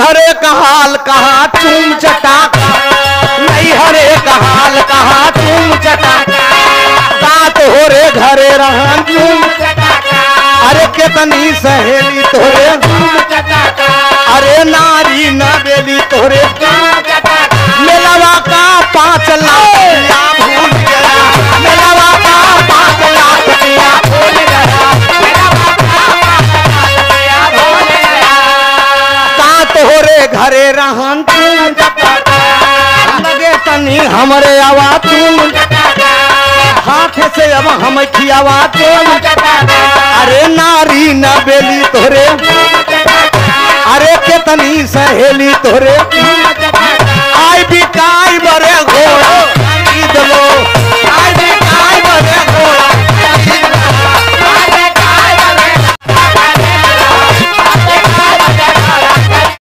हरे का हाल कहा तुम चटाका, नहीं हरे का हाल कहा तुम चटाका, साथ हो रे घरे रहन तुम चटाका, अरे कितनी सहेली तोरे तुम चटाका, अरे नारी न बेली तोरे तुम चटाका, मेलवा का 5 लाख या भूल गया, मेलवा का 5 लाख या भूल गया, मेलवा का 5 लाख या भूल गया, साथ हो रे घरे रहन तुम चटाका, लगे तनी हमरे आवा तुम चटाका, हाथ से अब हम खियावा तुम चटाका, अरे नारी न बेली तोरे, अरे कितनी सहेली तोरे, आई बिकाई बरे घोड़ा